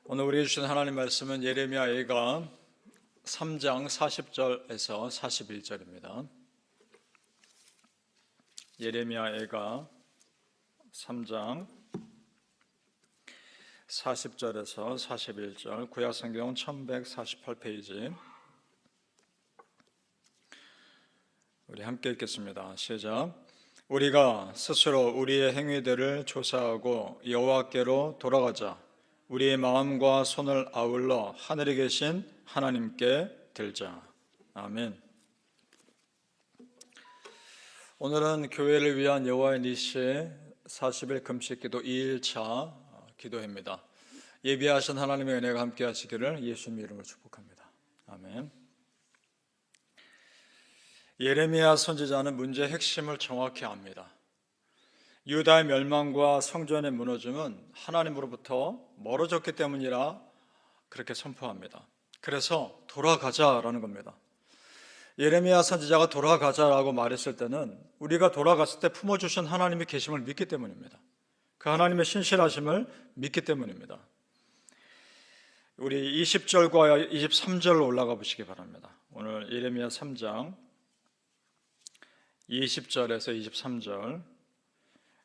오늘 우리에게 주신 하나님 말씀은 예레미야 예가 3장 40절에서 41절입니다. 예레미야 예가 3장 40절에서 41절, 구약성경 1148페이지. 우리 함께 읽겠습니다. 시작. 우리가 스스로 우리의 행위들을 조사하고 여호와께로 돌아가자. 우리의 마음과 손을 아울러 하늘에 계신 하나님께 들자. 아멘. 오늘은 교회를 위한 여호와의 니시 40일 금식기도 2일차 기도회입니다. 예비하신 하나님의 은혜가 함께 하시기를 예수님의 이름으로 축복합니다. 아멘. 예레미야 선지자는 문제의 핵심을 정확히 압니다. 유다의 멸망과 성전의 무너짐은 하나님으로부터 멀어졌기 때문이라 그렇게 선포합니다. 그래서 돌아가자라는 겁니다. 예레미야 선지자가 돌아가자라고 말했을 때는 우리가 돌아갔을 때 품어주신 하나님의 계심을 믿기 때문입니다. 그 하나님의 신실하심을 믿기 때문입니다. 우리 20절과 23절로 올라가 보시기 바랍니다. 오늘 예레미야 3장 20절에서 23절,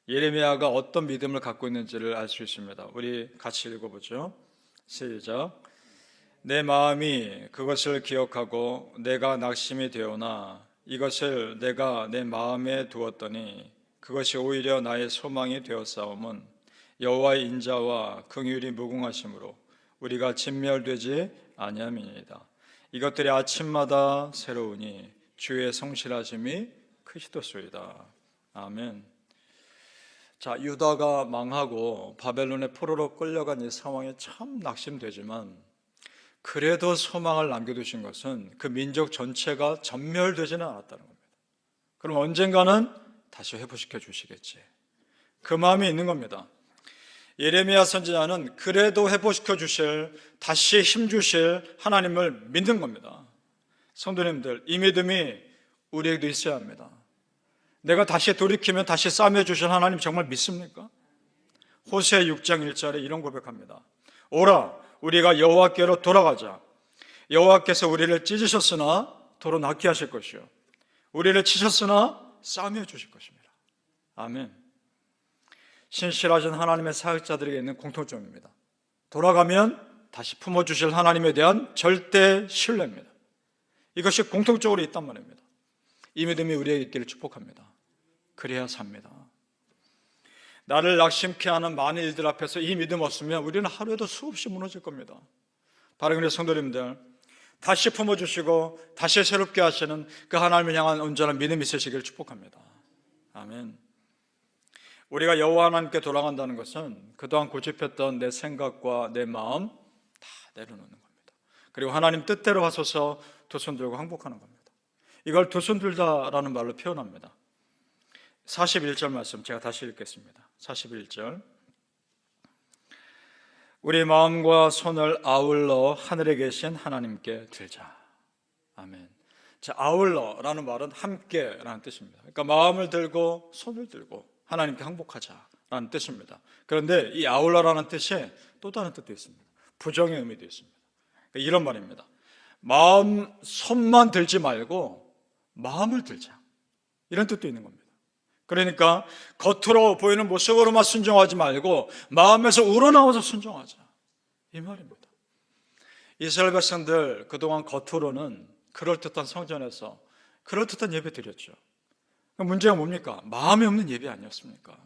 예레미야가 어떤 믿음을 갖고 있는지를 알 수 있습니다. 우리 같이 읽어보죠. 시작. 내 마음이 그것을 기억하고 내가 낙심이 되오나 이것을 내가 내 마음에 두었더니 그것이 오히려 나의 소망이 되었사오면 여호와의 인자와 긍휼이 무궁하심으로 우리가 진멸되지 아니함이니이다. 이것들이 아침마다 새로우니 주의 성실하심이 크시도소이다. 아멘. 자, 유다가 망하고 바벨론의 포로로 끌려간 이 상황에 참 낙심되지만 그래도 소망을 남겨두신 것은 그 민족 전체가 전멸되지는 않았다는 겁니다. 그럼 언젠가는 다시 회복시켜 주시겠지, 그 마음이 있는 겁니다. 예레미야 선지자는 그래도 회복시켜 주실, 다시 힘 주실 하나님을 믿는 겁니다. 성도님들, 이 믿음이 우리에게도 있어야 합니다. 내가 다시 돌이키면 다시 싸매 주신 하나님 정말 믿습니까? 호세 6장 1절에 이런 고백합니다. 오라, 우리가 여호와께로 돌아가자. 여호와께서 우리를 찢으셨으나 도로 낫게 하실 것이요 우리를 치셨으나 싸매 주실 것입니다. 아멘. 신실하신 하나님의 사역자들에게 있는 공통점입니다. 돌아가면 다시 품어주실 하나님에 대한 절대 신뢰입니다. 이것이 공통적으로 있단 말입니다. 이 믿음이 우리에게 있기를 축복합니다. 그래야 삽니다. 나를 낙심케 하는 많은 일들 앞에서 이 믿음 없으면 우리는 하루에도 수없이 무너질 겁니다. 바로 그래서 성도님들, 다시 품어주시고 다시 새롭게 하시는 그 하나님을 향한 온전한 믿음이 있으시기를 축복합니다. 아멘. 우리가 여호와 하나님께 돌아간다는 것은 그동안 고집했던 내 생각과 내 마음 다 내려놓는 겁니다. 그리고 하나님 뜻대로 하소서 두 손 들고 항복하는 겁니다. 이걸 두 손 들다라는 말로 표현합니다. 41절 말씀 제가 다시 읽겠습니다. 41절. 우리 마음과 손을 아울러 하늘에 계신 하나님께 들자. 아멘. 자, 아울러라는 말은 함께라는 뜻입니다. 그러니까 마음을 들고 손을 들고 하나님께 항복하자라는 뜻입니다. 그런데 이 아울러라는 뜻에 또 다른 뜻도 있습니다. 부정의 의미도 있습니다. 그러니까 이런 말입니다. 마음, 손만 들지 말고 마음을 들자, 이런 뜻도 있는 겁니다. 그러니까 겉으로 보이는 모습으로만 순종하지 말고 마음에서 우러나와서 순종하자, 이 말입니다. 이스라엘 백성들 그동안 겉으로는 그럴듯한 성전에서 그럴듯한 예배 드렸죠. 문제가 뭡니까? 마음에 없는 예배 아니었습니까?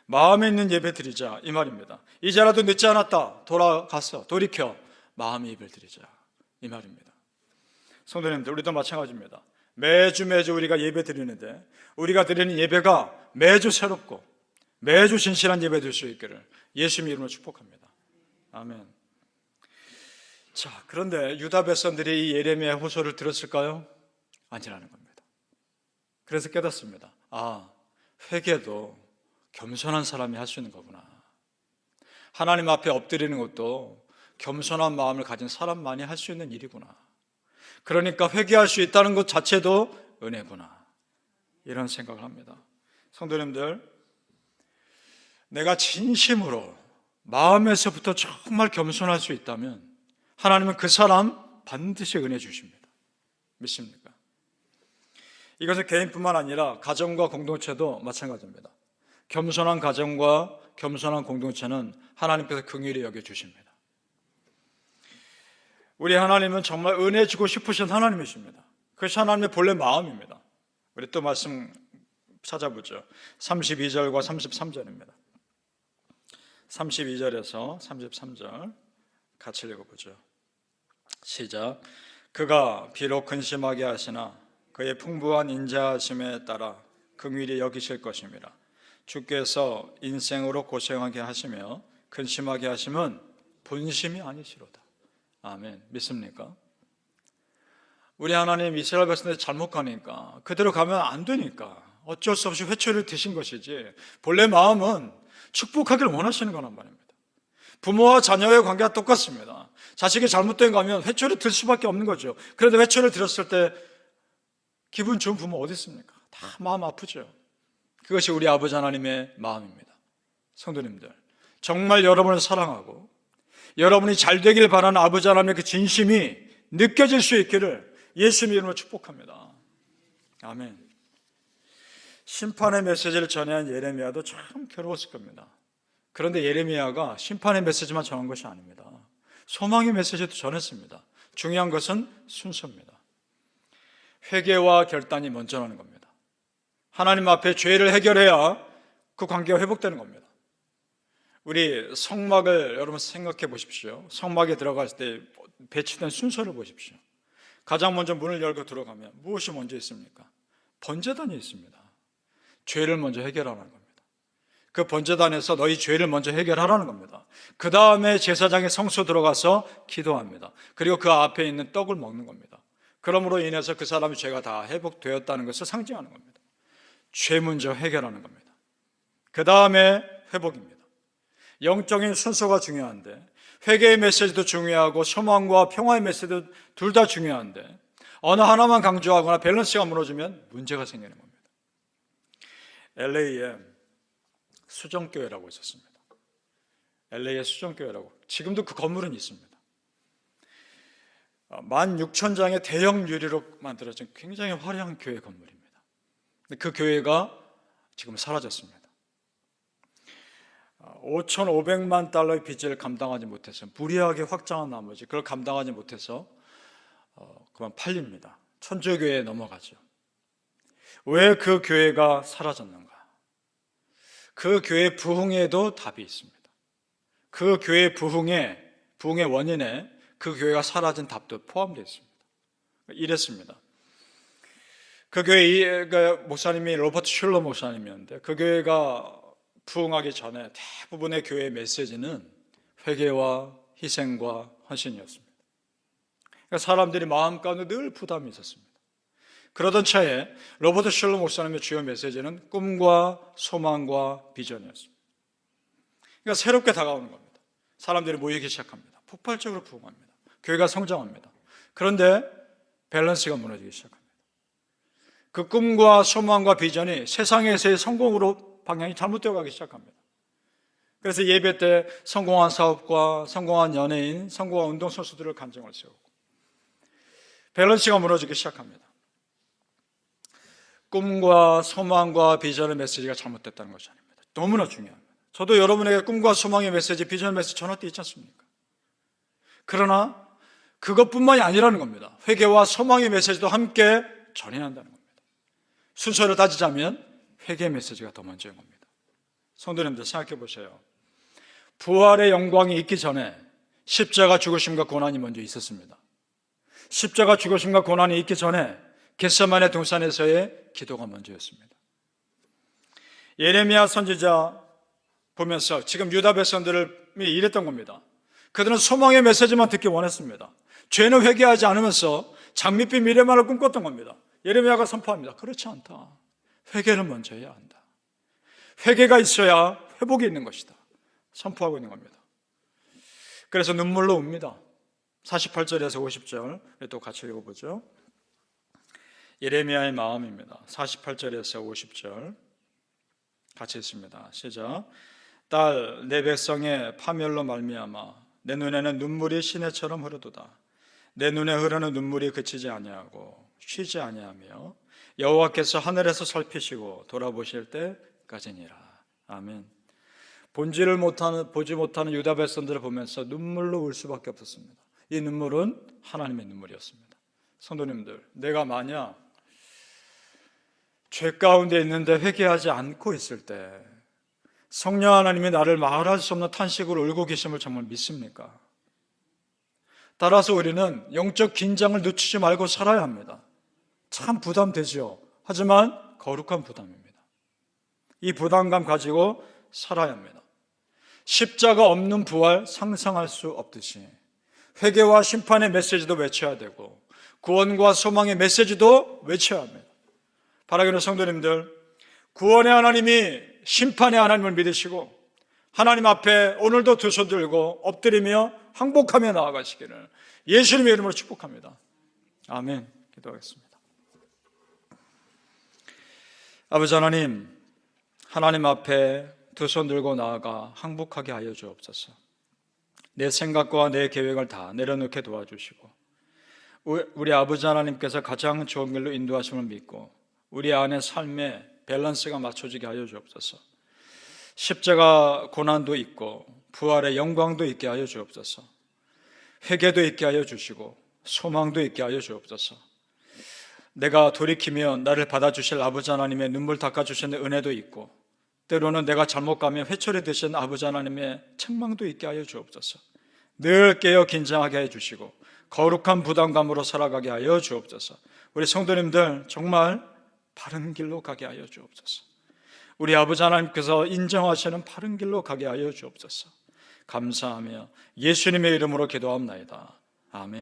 마음에 있는 예배 드리자, 이 말입니다. 이제라도 늦지 않았다, 돌아가서 돌이켜 마음의 예배를 드리자, 이 말입니다. 성도님들, 우리도 마찬가지입니다. 매주 우리가 예배 드리는데 우리가 드리는 예배가 매주 새롭고 매주 진실한 예배 될 수 있기를 예수님 이름으로 축복합니다. 아멘. 자, 그런데 유다 백성들이 이 예레미야 호소를 들었을까요? 아니라는 겁니다. 그래서 깨닫습니다. 아, 회개도 겸손한 사람이 할 수 있는 거구나. 하나님 앞에 엎드리는 것도 겸손한 마음을 가진 사람만이 할 수 있는 일이구나. 그러니까 회개할 수 있다는 것 자체도 은혜구나, 이런 생각을 합니다. 성도님들, 내가 진심으로 마음에서부터 정말 겸손할 수 있다면 하나님은 그 사람 반드시 은혜 주십니다. 믿습니까? 이것은 개인뿐만 아니라 가정과 공동체도 마찬가지입니다. 겸손한 가정과 겸손한 공동체는 하나님께서 긍휼히 여겨주십니다. 우리 하나님은 정말 은혜 주고 싶으신 하나님이십니다. 그것이 하나님의 본래 마음입니다. 우리 또 말씀 찾아보죠. 32절과 33절입니다. 32절에서 33절 같이 읽어보죠. 시작. 그가 비록 근심하게 하시나 그의 풍부한 인자하심에 따라 긍휼히 여기실 것입니다. 주께서 인생으로 고생하게 하시며 근심하게 하심은 본심이 아니시로다. 아멘. 믿습니까? 우리 하나님 이스라엘 백성들이 잘못 가니까 그대로 가면 안 되니까 어쩔 수 없이 회초리를 드신 것이지 본래 마음은 축복하기를 원하시는 거란 말입니다. 부모와 자녀의 관계가 똑같습니다. 자식이 잘못된 거 하면 회초리 들 수밖에 없는 거죠. 그런데 회초리를 들었을 때 기분 좋은 부모 어디 있습니까? 다 마음 아프죠. 그것이 우리 아버지 하나님의 마음입니다. 성도님들, 정말 여러분을 사랑하고 여러분이 잘 되길 바라는 아버지 하나님의 그 진심이 느껴질 수 있기를 예수님 이름으로 축복합니다. 아멘. 심판의 메시지를 전해한 예레미야도 참 괴로웠을 겁니다. 그런데 예레미야가 심판의 메시지만 전한 것이 아닙니다. 소망의 메시지도 전했습니다. 중요한 것은 순서입니다. 회개와 결단이 먼저라는 겁니다. 하나님 앞에 죄를 해결해야 그 관계가 회복되는 겁니다. 우리 성막을 여러분 생각해 보십시오. 성막에 들어갈 때 배치된 순서를 보십시오. 가장 먼저 문을 열고 들어가면 무엇이 먼저 있습니까? 번제단이 있습니다. 죄를 먼저 해결하는 겁니다. 그 번제단에서 너희 죄를 먼저 해결하라는 겁니다. 그 다음에 제사장의 성소 들어가서 기도합니다. 그리고 그 앞에 있는 떡을 먹는 겁니다. 그러므로 인해서 그 사람의 죄가 다 회복되었다는 것을 상징하는 겁니다. 죄 먼저 해결하는 겁니다. 그 다음에 회복입니다. 영적인 순서가 중요한데 회개의 메시지도 중요하고 소망과 평화의 메시지도 둘 다 중요한데 어느 하나만 강조하거나 밸런스가 무너지면 문제가 생기는 겁니다. LA에 수정교회라고 있었습니다. LA에 수정교회라고. 지금도 그 건물은 있습니다. 16,000장의 대형 유리로 만들어진 굉장히 화려한 교회 건물입니다. 그 교회가 지금 사라졌습니다. 5,500만 달러의 빚을 감당하지 못해서 무리하게 확장한 나머지 그걸 감당하지 못해서 그만 팔립니다. 천주교회에 넘어가죠. 왜 그 교회가 사라졌는가? 그 교회 부흥에도 답이 있습니다. 그 교회 부흥의 원인에 그 교회가 사라진 답도 포함되어 있습니다. 이랬습니다. 그 교회 목사님이 로버트 슐러 목사님이었는데 그 교회가 부흥하기 전에 대부분의 교회의 메시지는 회개와 희생과 헌신이었습니다. 그러니까 사람들이 마음 가운데 늘 부담이 있었습니다. 그러던 차에 로버트 슐러 목사님의 주요 메시지는 꿈과 소망과 비전이었습니다. 그러니까 새롭게 다가오는 겁니다. 사람들이 모이기 시작합니다. 폭발적으로 부흥합니다. 교회가 성장합니다. 그런데 밸런스가 무너지기 시작합니다. 그 꿈과 소망과 비전이 세상에서의 성공으로 방향이 잘못되어 가기 시작합니다. 그래서 예배 때 성공한 사업과 성공한 연예인, 성공한 운동선수들을 간증을 세우고 밸런스가 무너지기 시작합니다. 꿈과 소망과 비전의 메시지가 잘못됐다는 것이 아닙니다. 너무나 중요합니다. 저도 여러분에게 꿈과 소망의 메시지, 비전의 메시지 전할 때 있지 않습니까? 그러나 그것뿐만이 아니라는 겁니다. 회개와 소망의 메시지도 함께 전해야 한다는 겁니다. 순서를 따지자면 회개의 메시지가 더 먼저인 겁니다. 성도님들 생각해 보세요. 부활의 영광이 있기 전에 십자가 죽으심과 고난이 먼저 있었습니다. 십자가 죽으심과 고난이 있기 전에 겟세마네 동산에서의 기도가 먼저였습니다. 예레미야 선지자 보면서 지금 유다 백성들이 이랬던 겁니다. 그들은 소망의 메시지만 듣기 원했습니다. 죄는 회개하지 않으면서 장밋빛 미래만을 꿈꿨던 겁니다. 예레미야가 선포합니다. 그렇지 않다. 회개를 먼저 해야 한다. 회개가 있어야 회복이 있는 것이다. 선포하고 있는 겁니다. 그래서 눈물로 웁니다. 48절에서 50절 또 같이 읽어보죠. 예레미야의 마음입니다. 48절에서 50절 같이 읽습니다. 시작. 딸 내 백성의 파멸로 말미암아 내 눈에는 눈물이 시내처럼 흐르도다. 내 눈에 흐르는 눈물이 그치지 아니하고 쉬지 아니하며 여호와께서 하늘에서 살피시고 돌아보실 때까지니라. 아멘. 본질을 보지 못하는 유다 백성들을 보면서 눈물로 울 수밖에 없었습니다. 이 눈물은 하나님의 눈물이었습니다. 성도님들, 내가 만약 죄 가운데 있는데 회개하지 않고 있을 때 성령 하나님이 나를 말할 수 없는 탄식으로 울고 계심을 정말 믿습니까? 따라서 우리는 영적 긴장을 늦추지 말고 살아야 합니다. 참 부담되죠. 하지만 거룩한 부담입니다. 이 부담감 가지고 살아야 합니다. 십자가 없는 부활 상상할 수 없듯이 회개와 심판의 메시지도 외쳐야 되고 구원과 소망의 메시지도 외쳐야 합니다. 바라기는 성도님들, 구원의 하나님이 심판의 하나님을 믿으시고 하나님 앞에 오늘도 두 손 들고 엎드리며 항복하며 나아가시기를 예수님의 이름으로 축복합니다. 아멘. 기도하겠습니다. 아버지 하나님, 하나님 앞에 두 손 들고 나아가 항복하게 하여 주옵소서. 내 생각과 내 계획을 다 내려놓게 도와주시고 우리 아버지 하나님께서 가장 좋은 길로 인도하심을 믿고 우리 안의 삶의 밸런스가 맞춰지게 하여 주옵소서. 십자가 고난도 있고 부활의 영광도 있게 하여 주옵소서. 회개도 있게 하여 주시고 소망도 있게 하여 주옵소서. 내가 돌이키면 나를 받아주실 아버지 하나님의 눈물 닦아주시는 은혜도 있고 때로는 내가 잘못 가면 회초리 되신 아버지 하나님의 책망도 있게 하여 주옵소서. 늘 깨어 긴장하게 해주시고 거룩한 부담감으로 살아가게 하여 주옵소서. 우리 성도님들 정말 바른 길로 가게 하여 주옵소서. 우리 아버지 하나님께서 인정하시는 바른 길로 가게 하여 주옵소서. 감사하며 예수님의 이름으로 기도합나이다. 아멘.